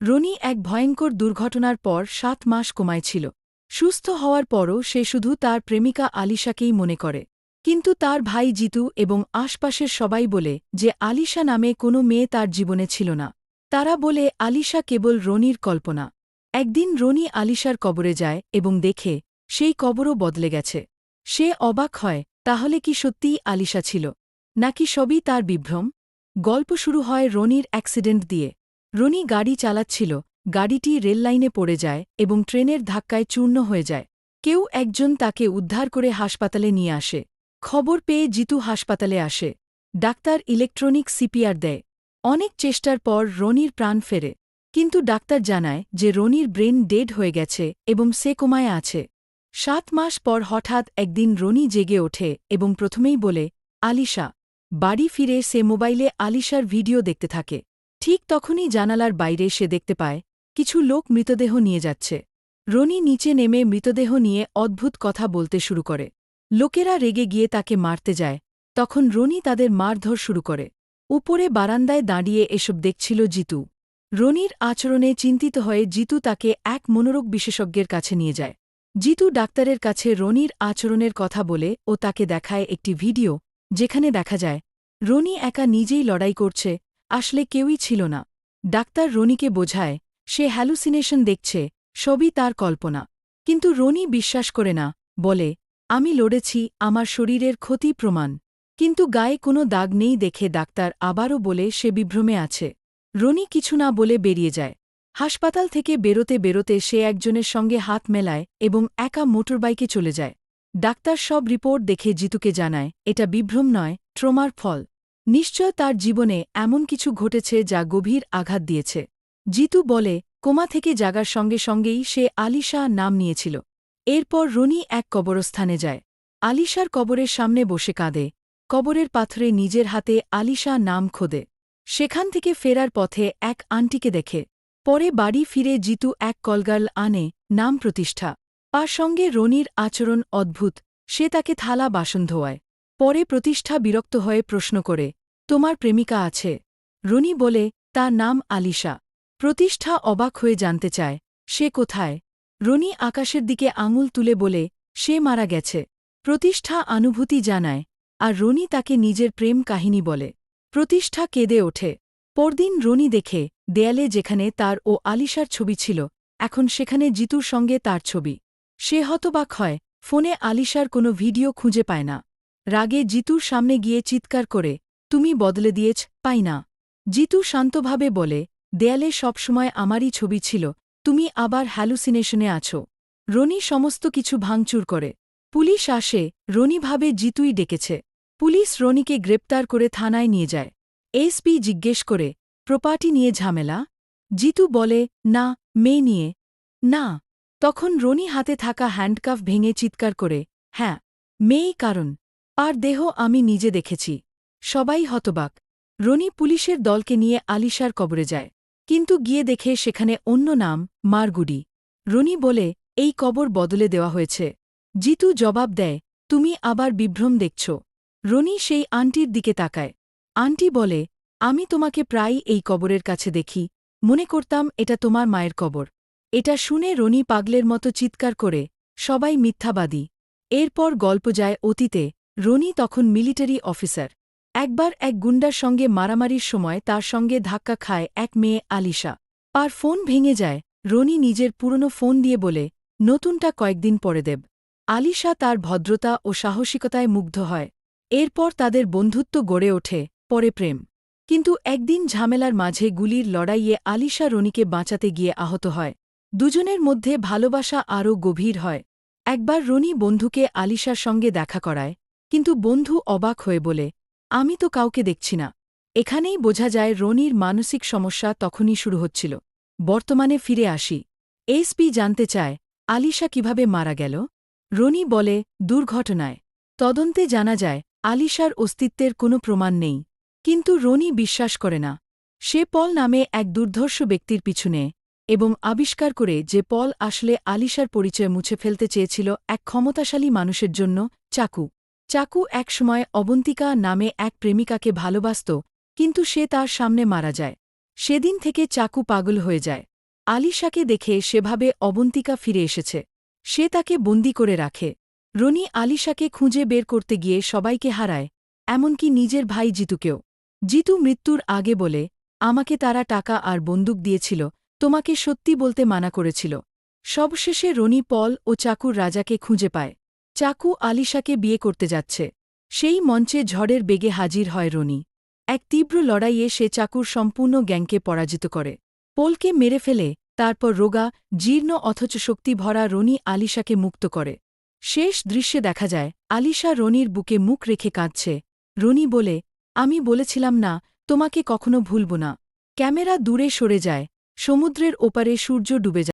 রনি এক ভয়ঙ্কর দুর্ঘটনার পর ৭ মাস কোমায় ছিল। সুস্থ হওয়ার পরও সে শুধু তার প্রেমিকা আলিশাকেই মনে করে। কিন্তু তার ভাই জিতু এবং আশপাশের সবাই বলে যে আলিশা নামে কোনো মেয়ে তার জীবনে ছিল না। তারা বলে আলিশা কেবল রনির কল্পনা। একদিন রনি আলিশার কবরে যায় এবং দেখে সেই কবরও বদলে গেছে। সে অবাক হয়, তাহলে কি সত্যিই আলিশা ছিল, নাকি সবই তার বিভ্রম? গল্প শুরু হয় রনির অ্যাক্সিডেন্ট দিয়ে। রনি গাড়ি চালাচ্ছিল, গাড়িটি রেললাইনে পড়ে যায় এবং ট্রেনের ধাক্কায় চূর্ণ হয়ে যায়। কেউ একজন তাকে উদ্ধার করে হাসপাতালে নিয়ে আসে। খবর পেয়ে জিতু হাসপাতালে আসে। ডাক্তার ইলেকট্রনিক সিপিআর দেয়। অনেক চেষ্টার পর রনির প্রাণ ফেরে। কিন্তু ডাক্তার জানায় যে রনির ব্রেন ডেড হয়ে গেছে এবং সে কোমায় আছে। ৭ মাস পর হঠাৎ একদিন রনি জেগে ওঠে এবং প্রথমেই বলে, আলিশা। বাড়ি ফিরে সে মোবাইলে আলিশার ভিডিও দেখতে থাকে। ঠিক তখনই জানালার বাইরে সে দেখতে পায় কিছু লোক মৃতদেহ নিয়ে যাচ্ছে। রনি নিচে নেমে মৃতদেহ নিয়ে অদ্ভুত কথা বলতে শুরু করে। লোকেরা রেগে গিয়ে তাকে মারতে যায়। তখন রনি তাদের মারধর শুরু করে। উপরে বারান্দায় দাঁড়িয়ে এসব দেখছিল জিতু। রনির আচরণে চিন্তিত হয়ে জিতু তাকে এক মনোরোগ বিশেষজ্ঞের কাছে নিয়ে যায়। জিতু ডাক্তারের কাছে রনির আচরণের কথা বলে ও তাকে দেখায় একটি ভিডিও, যেখানে দেখা যায় রনি একা নিজেই লড়াই করছে, আসলে কেউই ছিল না। ডাক্তার রনিকে বোঝায় সে হ্যালুসিনেশন দেখছে, সবই তার কল্পনা। কিন্তু রনি বিশ্বাস করে না, বলে, আমি লড়েছি, আমার শরীরের ক্ষতি প্রমাণ। কিন্তু গায়ে কোনো দাগ নেই দেখে ডাক্তার আবারও বলে সে বিভ্রমে আছে। রনি কিছু না বলে বেরিয়ে যায়। হাসপাতাল থেকে বেরোতে বেরোতে সে একজনের সঙ্গে হাত মেলায় এবং একা মোটরবাইকে চলে যায়। ডাক্তার সব রিপোর্ট দেখে জিতুকে জানায় এটা বিভ্রম নয়, ট্রমার ফল। নিশ্চয় তার জীবনে এমন কিছু ঘটেছে যা গভীর আঘাত দিয়েছে। জিতু বলে, কোমা থেকে জাগার সঙ্গে সঙ্গেই সে আলিশা নাম নিয়েছিল। এরপর রনি এক কবরস্থানে যায়। আলিশার কবরের সামনে বসে কাঁদে। কবরের পাথরে নিজের হাতে আলিশা নাম খোদে। সেখান থেকে ফেরার পথে এক আন্টিকে দেখে। পরে বাড়ি ফিরে জিতু এক কলগার্ল আনে, নাম প্রতিষ্ঠা। তার সঙ্গে রনির আচরণ অদ্ভুত, সে তাকে থালা বাসন ধোয়ায়। পরে প্রতিষ্ঠা বিরক্ত হয়ে প্রশ্ন করে, তোমার প্রেমিকা আছে? রনি বলে, তার নাম আলিশা। প্রতিষ্ঠা অবাক হয়ে জানতে চায়, সে কোথায়? রনি আকাশের দিকে আঙুল তুলে বলে, সে মারা গেছে। প্রতিষ্ঠা অনুভূতি জানায়, আর রনি তাকে নিজের প্রেম কাহিনী বলে। প্রতিষ্ঠা কেঁদে ওঠে। পরদিন রনি দেখে দেয়ালে যেখানে তার ও আলিশার ছবি ছিল, এখন সেখানে জিতুর সঙ্গে তার ছবি। সে হতবাক হয়, ফোনে আলিশার কোনো ভিডিও খুঁজে পায় না। রাগে জিতুর সামনে গিয়ে চিৎকার করে, তুমি বদলে দিয়েছ, পাই না। জিতু শান্তভাবে বলে, দেয়ালে সবসময় আমারই ছবি ছিল, তুমি আবার হ্যালুসিনেশনে আছো। রনি সমস্ত কিছু ভাঙচুর করে। পুলিশ আসে, রনি ভাবে জিতুই ডেকেছে। পুলিশ রনিকে গ্রেপ্তার করে থানায় নিয়ে যায়। এসপি জিজ্ঞেস করে, প্রপার্টি নিয়ে ঝামেলা? জিতু বলে, না, মেয়ে নিয়ে। না। তখন রনি হাতে থাকা হ্যান্ডকাফ ভেঙে চিৎকার করে, হ্যাঁ, মেয়েই কারণ। আর দেহ আমি নিজে দেখেছি। সবাই হতবাক। রনি পুলিশের দলকে নিয়ে আলিশার কবরে যায়। কিন্তু গিয়ে দেখে সেখানে অন্য নাম, মারগুডি। রনি বলে, এই কবর বদলে দেওয়া হয়েছে। জিতু জবাব দেয়, তুমি আবার বিভ্রম দেখছ। রনি সেই আন্টির দিকে তাকায়। আন্টি বলে, আমি তোমাকে প্রায়ই এই কবরের কাছে দেখি, মনে করতাম এটা তোমার মায়ের কবর। এটা শুনে রনি পাগলের মতো চিৎকার করে, সবাই মিথ্যাবাদী। এরপর গল্প যায় অতীতে। রনি তখন মিলিটারি অফিসার। একবার এক গুন্ডার সঙ্গে মারামারির সময় তার সঙ্গে ধাক্কা খায় এক মেয়ে আলিশা। আর ফোন ভেঙে যায়। রনি নিজের পুরনো ফোন দিয়ে বলে, নতুনটা কয়েকদিন পরে দেব। আলিশা তার ভদ্রতা ও সাহসিকতায় মুগ্ধ হয়। এরপর তাদের বন্ধুত্ব গড়ে ওঠে, পরে প্রেম। কিন্তু একদিন ঝামেলার মাঝে গুলির লড়াইয়ে আলিশা রনিকে বাঁচাতে গিয়ে আহত হয়। দুজনের মধ্যে ভালোবাসা আরও গভীর হয়। একবার রনি বন্ধুকে আলিশার সঙ্গে দেখা করায়, কিন্তু বন্ধু অবাক হয়ে বলে, আমি তো কাউকে দেখছি না। এখানেই বোঝা যায় রনির মানসিক সমস্যা তখনই শুরু হচ্ছিল। বর্তমানে ফিরে আসি। এসপি জানতে চায়, আলিশা কিভাবে মারা গেল? রনি বলে, দুর্ঘটনায়। তদন্তে জানা যায় আলিশার অস্তিত্বের কোনো প্রমাণ নেই। কিন্তু রনি বিশ্বাস করে না। সে পল নামে এক দুর্ধর্ষ ব্যক্তির পিছনে এবং আবিষ্কার করে যে পল আসলে আলিশার পরিচয় মুছে ফেলতে চেয়েছিল এক ক্ষমতাশালী মানুষের জন্য, চাকু। চাকু একসময় অবন্তিকা নামে এক প্রেমিকাকে ভালোবাসত, কিন্তু সে তার সামনে মারা যায়। সেদিন থেকে চাকু পাগল হয়ে যায়। আলিশাকে দেখে সেভাবে অবন্তিকা ফিরে এসেছে। সে তাকে বন্দি করে রাখে। রনি আলিশাকে খুঁজে বের করতে গিয়ে সবাইকে হারায়, এমনকি নিজের ভাই জিতুকেও। জিতু মৃত্যুর আগে বলে, আমাকে তারা টাকা আর বন্দুক দিয়েছিল, তোমাকে সত্যি বলতে মানা করেছিল। সবশেষে রনি পল ও চাকুর রাজাকে খুঁজে পায়। চাকু আলিশাকে বিয়ে করতে যাচ্ছে। সেই মঞ্চে ঝড়ের বেগে হাজির হয় রনি। এক তীব্র লড়াইয়ে সে চাকুর সম্পূর্ণ গ্যাংকে পরাজিত করে। পোলকে মেরে ফেলে, তারপর রোগা, জীর্ণ অথচ শক্তি ভরা রনি আলিশাকে মুক্ত করে। শেষ দৃশ্যে দেখা যায় আলিশা রনির বুকে মুখ রেখে কাঁদছে। রনি বলে, আমি বলেছিলাম না, তোমাকে কখনো ভুলব না। ক্যামেরা দূরে সরে যায়, সমুদ্রের ওপারে সূর্য ডুবে যায়।